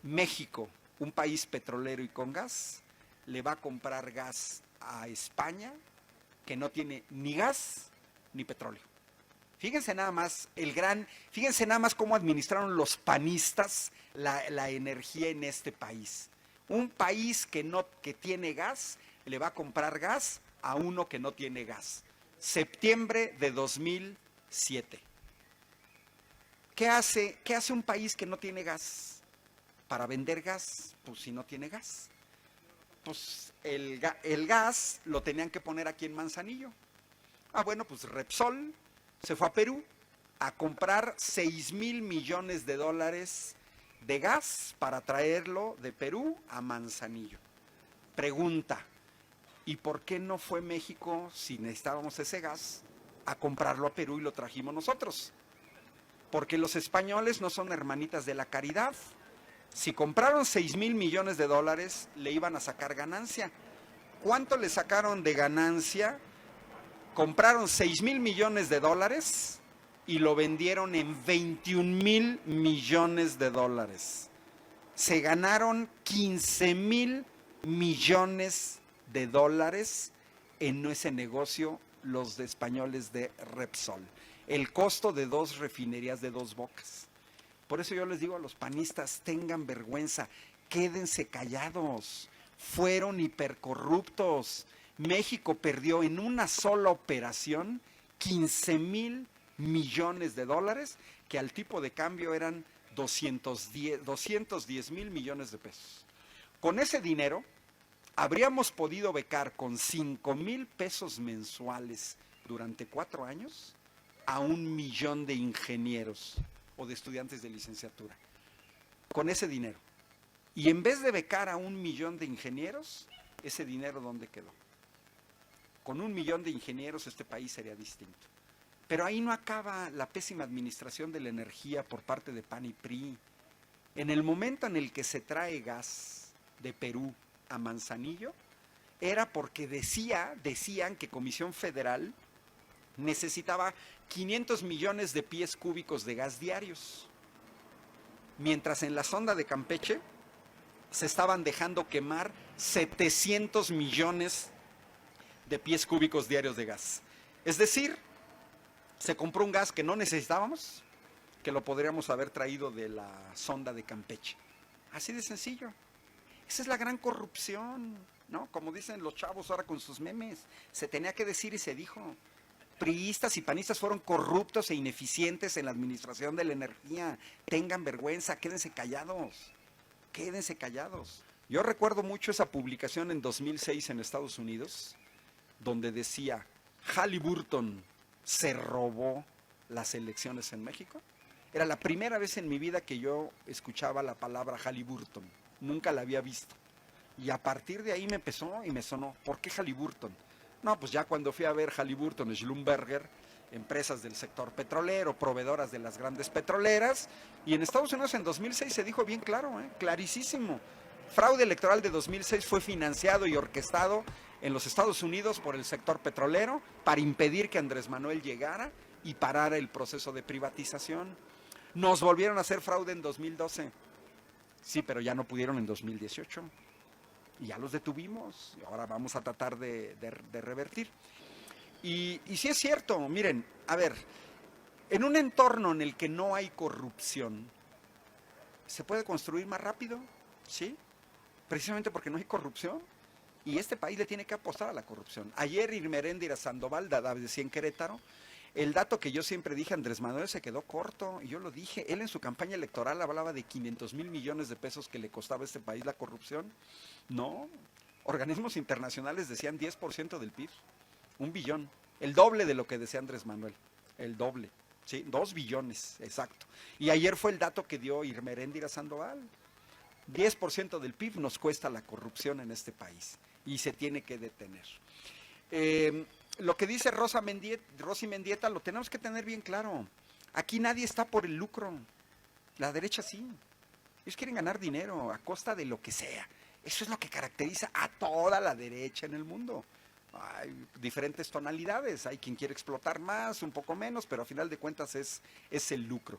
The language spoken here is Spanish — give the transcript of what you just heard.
México, un país petrolero y con gas, le va a comprar gas a España, que no tiene ni gas ni petróleo. Fíjense nada más fíjense nada más cómo administraron los panistas la energía en este país. Un país que tiene gas, le va a comprar gas a uno que no tiene gas. Septiembre de 2007. ¿Qué hace un país que no tiene gas? Para vender gas, pues si no tiene gas. Pues el gas lo tenían que poner aquí en Manzanillo. Bueno, pues Repsol se fue a Perú a comprar 6,000 millones de dólares de gas para traerlo de Perú a Manzanillo. Pregunta, ¿y por qué no fue México, si necesitábamos ese gas, a comprarlo a Perú y lo trajimos nosotros? Porque los españoles no son hermanitas de la caridad. Si compraron 6,000 millones de dólares, le iban a sacar ganancia. ¿Cuánto le sacaron de ganancia? Compraron 6,000 millones de dólares y lo vendieron en 21,000 millones de dólares. Se ganaron 15,000 millones de dólares en ese negocio los españoles de Repsol. El costo de 2 refinerías de Dos Bocas. Por eso yo les digo a los panistas, tengan vergüenza, quédense callados. Fueron hipercorruptos. México perdió en una sola operación 15,000 millones de dólares, que al tipo de cambio eran 210,000 millones de pesos. Con ese dinero habríamos podido becar con 5,000 pesos mensuales durante 4 años a 1,000,000 de ingenieros o de estudiantes de licenciatura. Con ese dinero. Y en vez de becar a 1,000,000 de ingenieros, ese dinero ¿dónde quedó? Con 1,000,000 de ingenieros este país sería distinto. Pero ahí no acaba la pésima administración de la energía por parte de PAN y PRI. En el momento en el que se trae gas de Perú a Manzanillo, era porque decían que Comisión Federal necesitaba 500 millones de pies cúbicos de gas diarios. Mientras en la sonda de Campeche se estaban dejando quemar 700 millones de pies cúbicos diarios de gas. Es decir, se compró un gas que no necesitábamos, que lo podríamos haber traído de la sonda de Campeche. Así de sencillo. Esa es la gran corrupción, ¿no? Como dicen los chavos ahora con sus memes. Se tenía que decir y se dijo. Priistas y panistas fueron corruptos e ineficientes en la administración de la energía. Tengan vergüenza, quédense callados. Quédense callados. Yo recuerdo mucho esa publicación en 2006 en Estados Unidos, donde decía, Halliburton se robó las elecciones en México. Era la primera vez en mi vida que yo escuchaba la palabra Halliburton. Nunca la había visto. Y a partir de ahí me empezó y me sonó. ¿Por qué Halliburton? No, pues ya cuando fui a ver Halliburton, Schlumberger, empresas del sector petrolero, proveedoras de las grandes petroleras, y en Estados Unidos en 2006 se dijo bien claro, clarísimo. Fraude electoral de 2006 fue financiado y orquestado en los Estados Unidos por el sector petrolero para impedir que Andrés Manuel llegara y parara el proceso de privatización. Nos volvieron a hacer fraude en 2012. Sí, pero ya no pudieron en 2018. Y ya los detuvimos. Y ahora vamos a tratar de revertir. Y sí es cierto, miren, a ver, en un entorno en el que no hay corrupción, ¿se puede construir más rápido? ¿Sí? Precisamente porque no hay corrupción. Y este país le tiene que apostar a la corrupción. Ayer Irmeréndira Sandoval decía en Querétaro, el dato que yo siempre dije, Andrés Manuel se quedó corto, y yo lo dije, él en su campaña electoral hablaba de 500,000 millones de pesos que le costaba a este país la corrupción. No, organismos internacionales decían 10% del PIB, 1 billón, el doble de lo que decía Andrés Manuel, el doble, ¿sí? 2 billones, exacto. Y ayer fue el dato que dio Irmeréndira Sandoval, 10% del PIB nos cuesta la corrupción en este país, y se tiene que detener. Lo que dice Rosy Mendieta lo tenemos que tener bien claro. Aquí nadie está por el lucro. La derecha sí. Ellos quieren ganar dinero a costa de lo que sea. Eso es lo que caracteriza a toda la derecha en el mundo. Hay diferentes tonalidades. Hay quien quiere explotar más, un poco menos, pero a final de cuentas es el lucro.